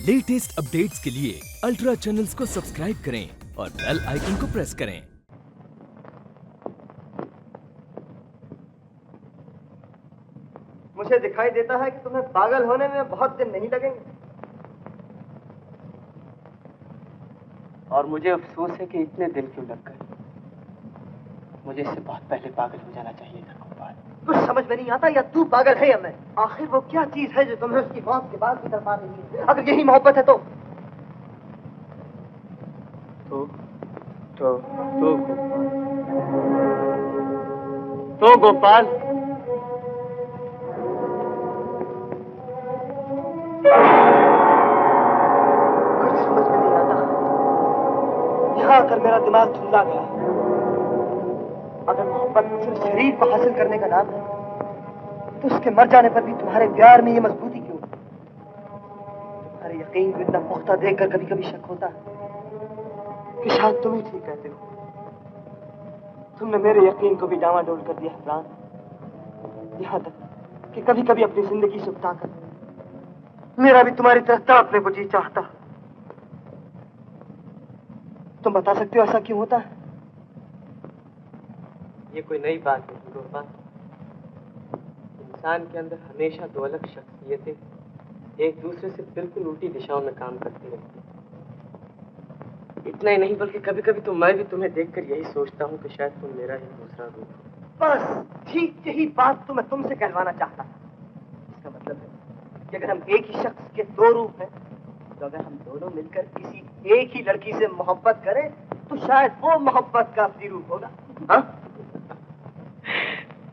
Latest updates के लिए ultra channels को सब्सक्राइब करें और बेल आइकन को प्रेस करें। मुझे दिखाई देता है कि तुम्हें पागल होने में बहुत दिन नहीं लगेंगे। और मुझे अफसोस है कि इतने दिन क्यों लग गए। मुझे इससे बहुत पहले पागल हो जाना चाहिए था गोपाल। कुछ समझ में नहीं आता, या तू पागल है या मैं। आखिर वो क्या चीज है जो तुम्हें उसकी मौत के बाद भी तड़पा रही है? अगर यही मोहब्बत है तो गोपाल, कुछ समझ में नहीं आता। यहाँ आकर मेरा दिमाग धुंधला गया। अगर मोहब्बत सिर्फ शरीर को हासिल करने का नाम है, तो उसके मर जाने पर भी तुम्हारे प्यार में ये मजबूती क्यों? तुम्हारे यकीन को इतना पुख्ता देखकर कभी कभी शक होता है कि शायद तुम ही ठीक कहते हो। तुमने मेरे यकीन को भी डामाडोल कर दिया है प्राण। यहाँ तक कि कभी कभी अपनी जिंदगी से उकताकर मेरा भी तुम्हारी तरह तड़पने को जी चाहता। तुम बता सकते हो ऐसा क्यों होता है? ये कोई नई बात नहीं गोपाल। इंसान के अंदर हमेशा दो अलग शख्सियतें एक दूसरे से बिल्कुल उल्टी दिशाओं में काम करती रहती हैं। इतना ही नहीं बल्कि कभी कभी तो मैं भी तुम्हें देखकर यही सोचता हूँ कि शायद तुम मेरा ही दूसरा रूप हो। बस ठीक यही बात तो मैं तुमसे कहलवाना चाहता था। इसका मतलब है कि अगर हम एक ही शख्स के दो रूप हैं, तो अगर हम दोनों मिलकर किसी एक ही लड़की से मोहब्बत करें तो शायद वो मोहब्बत का असली रूप होगा। हाँ?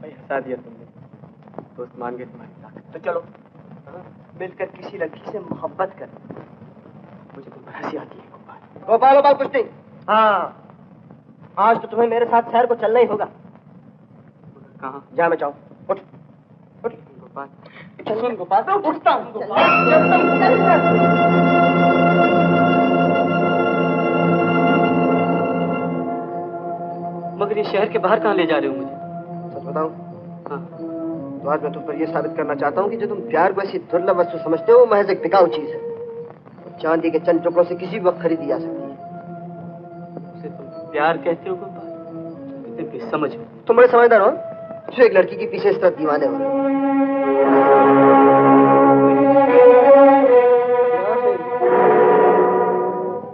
भाई हंसा दिया तुमने। दोस्त मान गए तुम्हारी ताकत। तो चलो मिलकर किसी लड़की से मोहब्बत करें। मुझे तुम पर हंसी आती है गोपाल। गोपाल कुछ नहीं। हाँ, आज तो तुम्हें मेरे साथ शहर को चलना ही होगा। कहाँ? जहाँ मैं चाहूँ। उठ उठ गोपाल। चल गोपाल, मैं उठता हूँ। चलता हूँ, मगर ये शहर के बाहर कहाँ ले जा रहे हो मुझे? सच बताऊँ? हाँ। तो आज मैं तुम पर यह साबित करना चाहता हूँ कि जो तुम प्यार को ऐसी दुर्लभ वस्तु समझते हो, वो महज एक बिकाऊ चीज है। चांदी के चंद टुकड़ों से किसी वक्त खरीदी जा सकती है। उसे तुम प्यार कहते हो गोपाल? कितने बेसमझ हो। तुम बड़े समझदार हो जो एक लड़की के पीछे इस तरह दीवाने हो।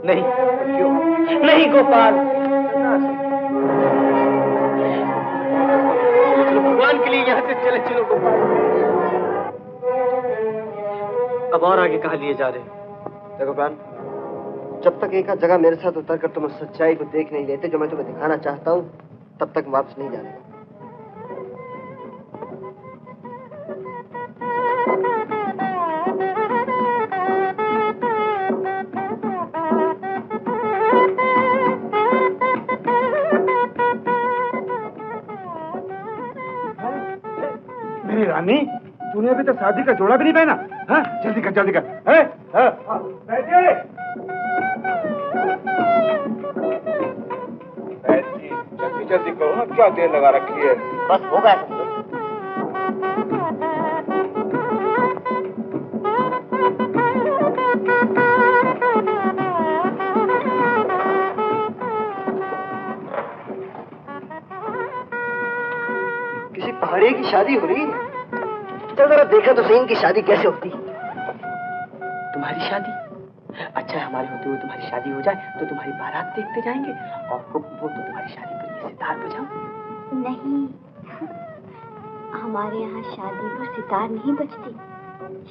नहीं। क्यों नहीं गोपाल? भगवान के लिए यहाँ से चले चलो गोपाल। अब और आगे कहाँ लिए जा रहे हो? देखो प्राण, जब तक एक जगह मेरे साथ उतरकर तुम उस सच्चाई को देख नहीं लेते जो मैं तुम्हें दिखाना चाहता हूँ, तब तक वापस नहीं जाने। मेरी रानी, तूने अभी तक शादी का जोड़ा भी नहीं पहना? हाँ, जल्दी कर जल्दी कर। बैठिए। जल्दी जल्दी करो ना, क्या देर लगा रखी है? बस हो गया। किसी पहाड़ी की शादी हो रही है। चल जरा देखा तो सही इनकी शादी कैसे होती। तुम्हारी शादी? अच्छा है हमारे होते हुए तुम्हारी शादी हो जाए तो तुम्हारी बारात देखते जाएंगे और हुक्म हो तो तुम्हारी शादी पर ये सितार बजाऊं। नहीं, हमारे यहाँ शादी पर सितार नहीं बजती,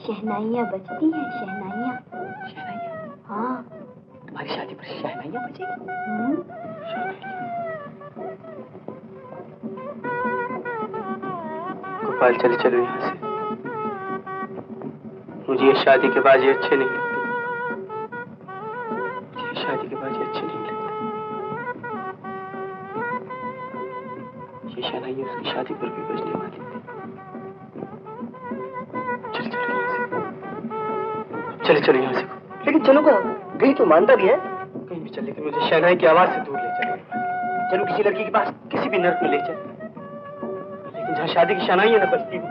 शहनाइयाँ बजती हैं। शहनाइयाँ। शहनाइयाँ? हाँ। तुम्हारी शादी पर शहनाइयाँ बजेगी? गोपाल चले चलो यहाँ से। मुझे ये शादी के बाजी अच्छे नहीं लगते। मुझे शादी के बाजी अच्छे नहीं लगते। ये शहनाइयाँ उसकी शादी पर भी बजने वाली थी। चले चलो यहाँ से। लेकिन चलो कहाँ? कहीं तो मानता भी है। कहीं भी चल, लेकिन मुझे शहनाई की आवाज से दूर ले चलो। चलो किसी लड़की के पास, किसी भी नर्क में ले चल, लेकिन जहाँ शादी की शहनाइयाँ न बजती हो।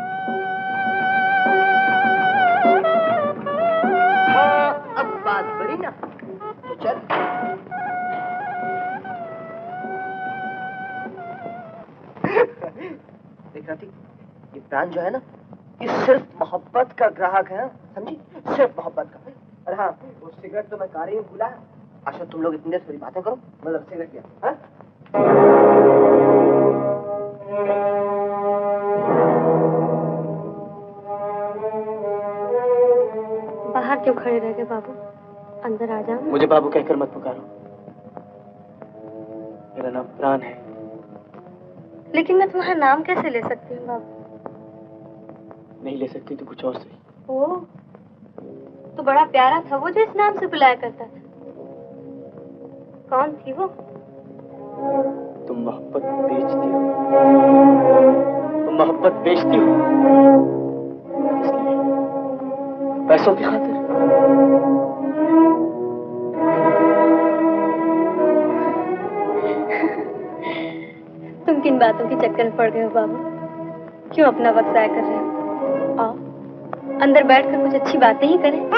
हाँ, अब इमरान जो है ना, ये सिर्फ मोहब्बत का ग्राहक है, समझी? सिर्फ मोहब्बत का। अरे हाँ, वो सिगरेट तो मैं कार ही भूला। अच्छा तुम लोग इतनी देर थोड़ी बातें करो, मतलब सिगरेट लिया। हाँ? बाहर क्यों खड़े रह गए बाबू? अंदर आ जाओ। मुझे बाबू कहकर मत पुकारो, मेरा नाम प्राण है। लेकिन मैं तुम्हारा नाम कैसे ले सकती हूँ बाबू? नहीं ले सकती तो कुछ और सही। ओ, तो बड़ा प्यारा था वो जो इस नाम से बुलाया करता था। कौन थी वो? तुम मोहब्बत बेचती हो, तुम मोहब्बत बेचती हो। इसलिए पैसों की खातिर। तुम किन बातों के चक्कर में पड़ गए हो बाबू? क्यों अपना वक्त जाया कर रहे हो? आओ, अंदर बैठकर कुछ अच्छी बातें ही करें।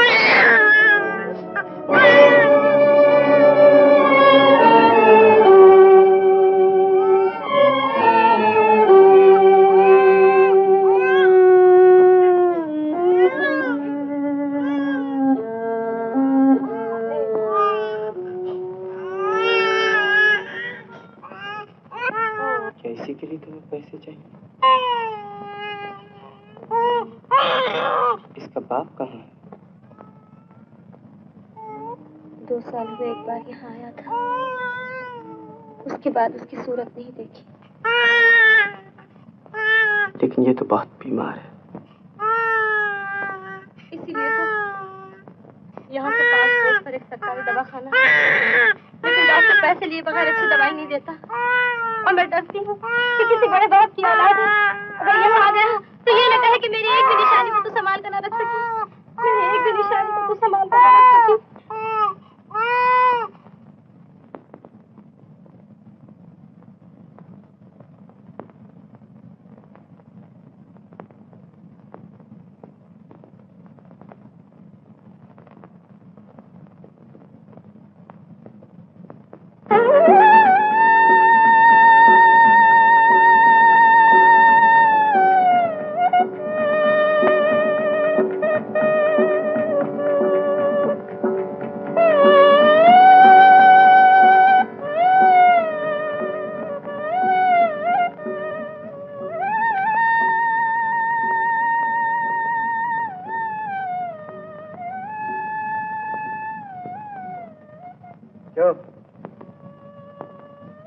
क्या इसी के लिए तुम्हें पैसे चाहिए? इसका बाप कहाँ है? 2 साल हुए एक बार यहाँ आया था, उसके बाद उसकी सूरत नहीं देखी। लेकिन ये तो बहुत बीमार है। इसीलिए तो यहाँ से 5 कोस पर एक सरकारी दवाखाना है, लेकिन डॉक्टर पैसे लिए बगैर अच्छी दवाई नहीं देता। और मैं डरती हूँ कि किसी बड़े बाप की औलाद है, अगर यहाँ आ गया तो ये न कहे कि मेरी एक भी निशानी को तू संभाल कर न रख सकी। मेरी एक भी निशानी को तू संभाल कर न रख सकी। क्यों?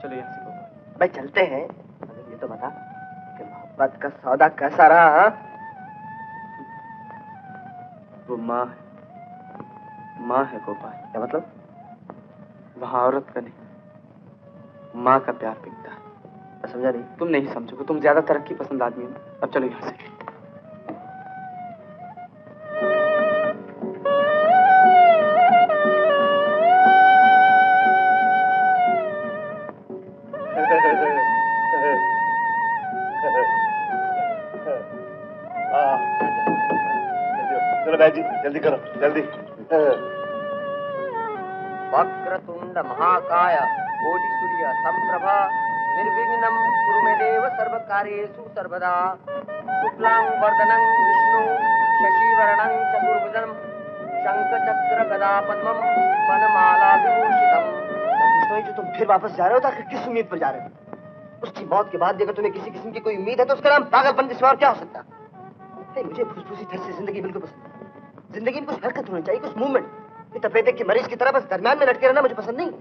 चलो यहाँ से गोपाल। भाई चलते हैं, मगर ये तो बता कि मोहब्बत का सौदा कैसा रहा? हाँ? वो माँ है, माँ है गोपाल। क्या मतलब? वहाँ औरत का नहीं, माँ का प्यार बिकता है। मैं समझा नहीं। तुम नहीं समझोगे, तुम ज्यादा तरक्की पसंद आदमी हो। अब चलो यहाँ से। चलो भाई जी, जल्दी करो, जल्दी। वक्रतुंड महाकाय कोटि सूर्य संप्रभा निर्विघ्नं कुरु मे देव सर्वकार्येषु सर्वदा। शुक्लां वरदनं विष्णु शशिवर्णं चतुर्भुजं शंखचक्र गदा पद्मं वनमाला विभूषितम्। जो तुम फिर वापस जा रहे हो तो आखिर किस उम्मीद पर जा रहे हो? उसकी मौत के बाद अगर तुम्हें किसी किस्म की कोई उम्मीद है तो उसका नाम पागलपन के सिवा और क्या हो सकता? नहीं, मुझे फुसफुसी थर से जिंदगी बिल्कुल पसंद है। जिंदगी में कुछ हरकत होनी चाहिए, कुछ मूवमेंट। तपेटे के मरीज की तरह बस दरम्यान में लटके रहना मुझे पसंद नहीं।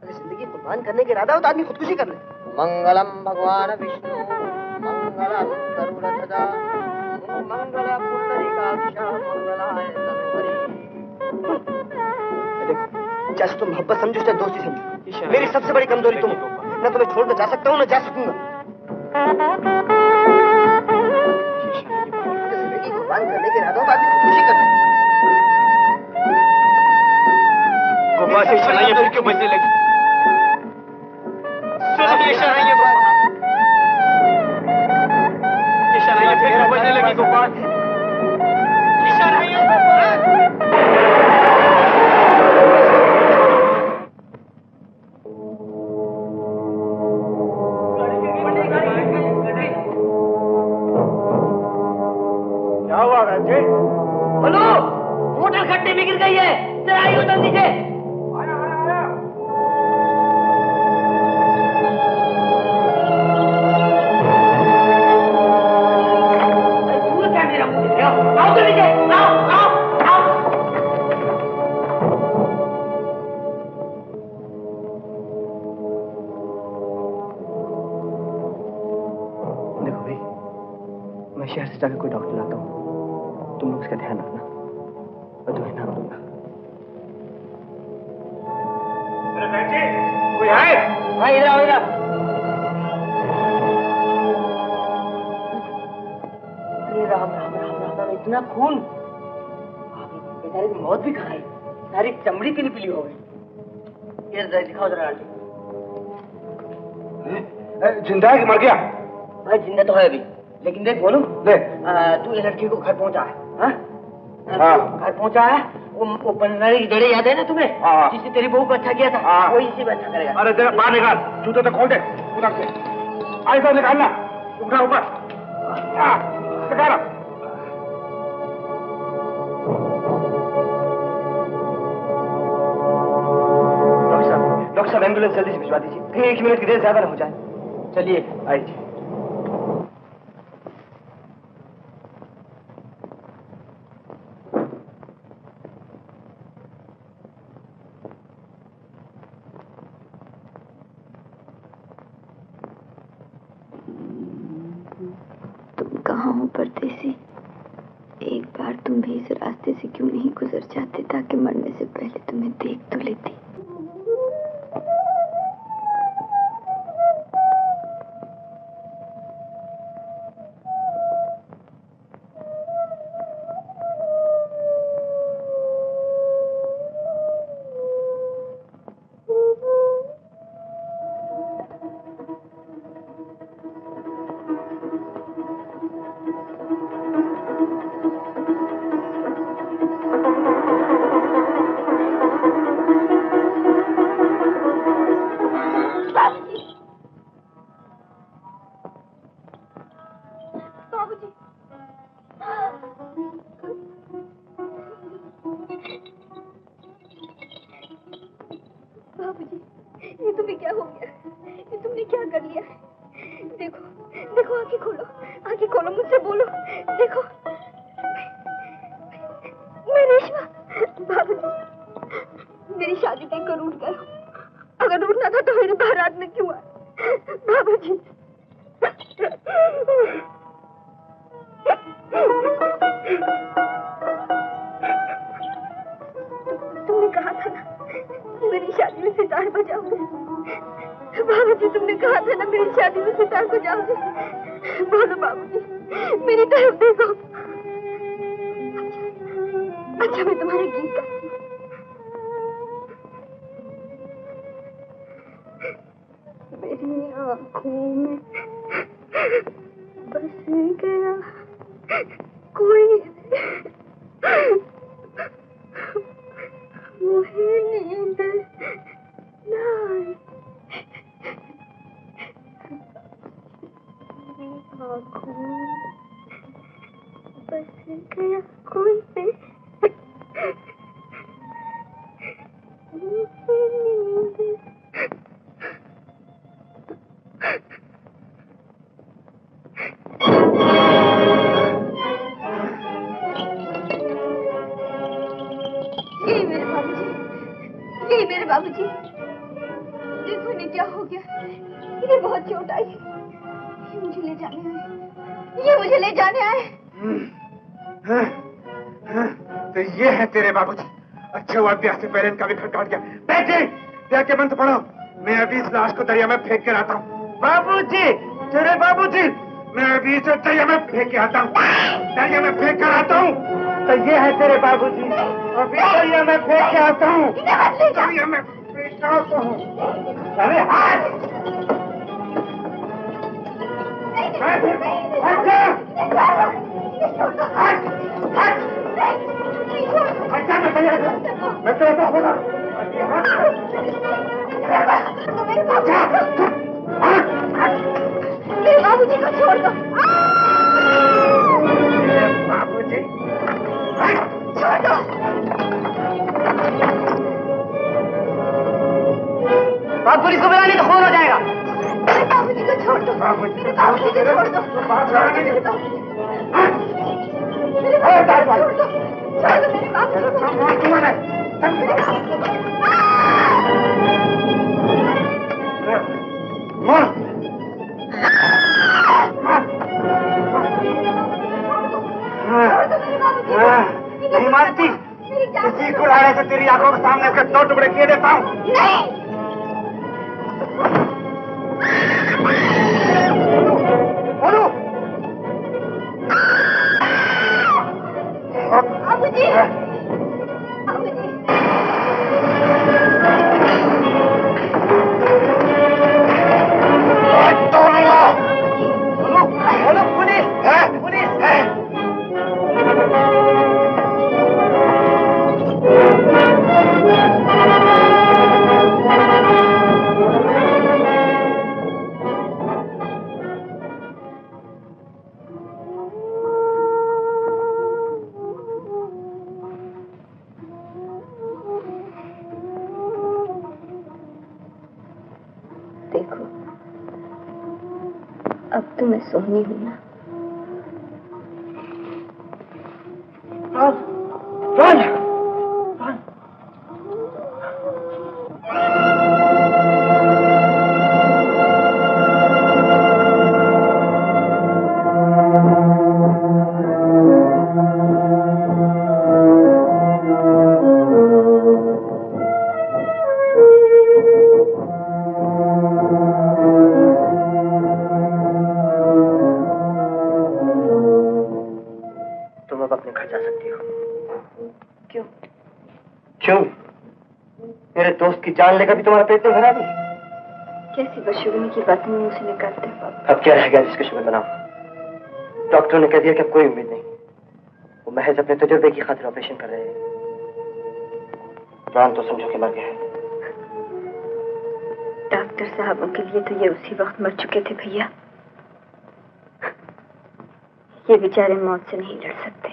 अगर जिंदगी कुर्बान करने के इरादा हो तो आदमी खुदकुशी कर ले। मंगलम भगवान विष्णु मंगलम गरुड़ध्वजा मंगल पुंडरीकाक्ष मंगलाय तनोहरि। देखो, जैसे तुम मोहब्बत समझो चाहे दोस्ती समझो, मेरी सबसे बड़ी कमजोरी तुम हो। न तुम्हें छोड़कर जा सकता हूँ न जा सकूंगा। जिंदगी कुर्बान करने के इरादा हो तो आदमी खुदकुशी कर ले। गोपाल से शनाइयाँ फिर क्यों बजने लगी? सुनो ये शनाइयाँ गोपाल, ये शनाइयाँ फिर क्यों बजने लगी गोपाल? ये शनाइयाँ गोपाल। गड्ढे में गिर गई है। जरा आइए जल्दी से। क्या मेरा मुझे आओ जल्दी से, आओ आओ आओ। देखो भाई, मैं शहर से जाकर कोई डॉक्टर लाता हूँ, तुम लोग उसका ध्यान रखना, मैं तुम्हें नाम दूंगा। कोई है? हाँ इधर आओ इधर। अरे राम राम राम राम राम, इतना खून! बेचारे की मौत भी कहाँ है, सारी चमड़ी पीली पीली हो गई। ये जरा दिखाओ जरा आंटी। जिंदा है कि मर गया? भाई जिंदा तो है अभी, लेकिन देख बोलूं, ले तू ये लड़की को घर पहुंचा है, हाँ? हाँ। घर पहुंचा है, वो बनने की जड़े याद है ना तुम्हें? हाँ। जिससे तेरी बहू को अच्छा किया था, हाँ। वो इसी में अच्छा करेगा। अरे जरा बाहर निकाल, जूते तो खोल दे उधर से। ऐसा निकालना, उठा ऊपर। हाँ, निकालो। डॉक्टर साहब एम्बुलेंस जल्दी से भिजवा दीजिए, कहीं 1 मिनट की देर ज्यादा ना हो जाए। चलिए आइए। तुम कहाँ हो परदेसी? एक बार तुम भी इस रास्ते से क्यों नहीं गुजर जाते, ताकि मरने से पहले तुम्हें देख तो लेती। पहले इनका भी घर काट गया। बैठे, देख के बंद पड़ो। मैं अभी इस लाश को दरिया में फेंक कर आता हूँ। बाबूजी, तेरे बाबूजी, मैं अभी इसे दरिया में फेंक के आता हूँ। दरिया में फेंक कर आता हूँ। तो ये है तेरे बाबूजी। अभी दरिया में फेंक के आता हूँ। दरिया में फेंक के आता हूँ। अरे हाथ! मैं तेरे पास होगा। मेरे बाबूजी को छोड़ दो। बाबूजी छोड़ दो। आप पुलिस को बुलाने तो खून हो जाएगा। मेरे बाबूजी को छोड़ दो, मेरे बाबूजी को छोड़ दो, मेरे बाबूजी को छोड़ दो, मेरे नहीं मानती, किसी को लाने से तेरी आंखों के सामने से 2 टुकड़े किए देता हूँ। बोलो बाबूजी, बाबूजी। बोलो पुलिस है, पुलिस है। देखो, अब तो मैं सोनी हूं ना। तुम अब अपने घर जा सकती हो। क्यों? क्यों? मेरे दोस्त की जान लेकर भी तुम्हारा पेट नहीं भरा भी? कैसी बदशगुनी की बातें मुंह से निकालते हो बाबा? अब क्या रह गया जिसके शुगर बनाओ? डॉक्टरों ने कह दिया कि अब कोई उम्मीद नहीं। वो महज अपने तजुर्बे की खातिर ऑपरेशन कर रहे हैं। प्राण तो समझो कि मर गए। डॉक्टर साहबों के लिए तो ये उसी वक्त मर चुके थे भैया। ये बेचारे मौत से नहीं लड़ सकते।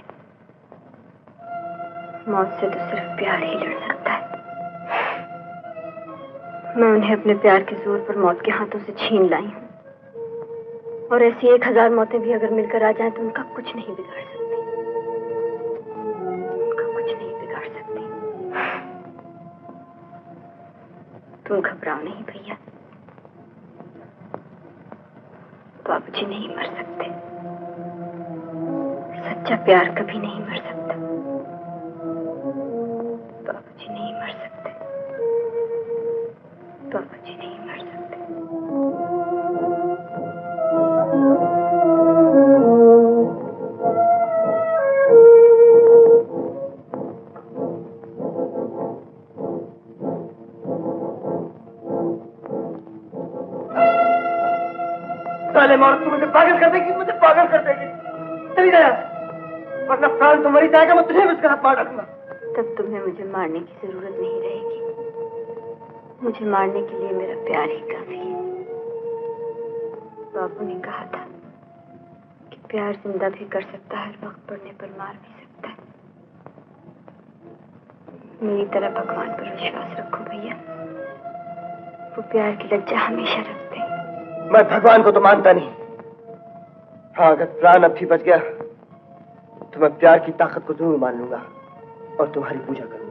मौत से तो सिर्फ प्यार ही लड़ सकता है। मैं उन्हें अपने प्यार के जोर पर मौत के हाथों से छीन लाई हूँ। और ऐसी 1000 मौतें भी अगर मिलकर आ जाएं तो उनका कुछ नहीं बिगाड़ सकती। उनका कुछ नहीं बिगाड़ सकती। तुम घबराओ नहीं भैया। बाबूजी नहीं मर सकते। सच्चा प्यार कभी नहीं मर सकता। बाबूजी नहीं मर सकते। बाबूजी नहीं मर सकते। साले मौत तू मुझे पागल कर देगी, मुझे पागल कर देगी। चली जा यहाँ से। वरना प्राण तो मरी जाएगा, मैं तुझे भी उसके हाथ मार डालूंगा। तब तुम्हें मुझे मारने की जरूरत नहीं रहेगी। मुझे मारने के लिए मेरा प्यार ही काफी है। बाबू ने कहा था कि प्यार जिंदा भी कर सकता है, वक्त पड़ने पर मार भी सकता है। मेरी तरह भगवान पर विश्वास रखो भैया। वो प्यार की लज्जा हमेशा रखते हैं। मैं भगवान को तो मानता नहीं। हाँ, अगर प्राण अब भी बच गया तो मैं प्यार की ताकत को जरूर मान लूंगा और तुम्हारी पूजा करूंगा।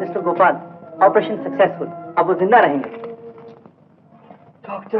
Mister Gopal, operation successful. अब वो जिंदा रहेंगे। डॉक्टर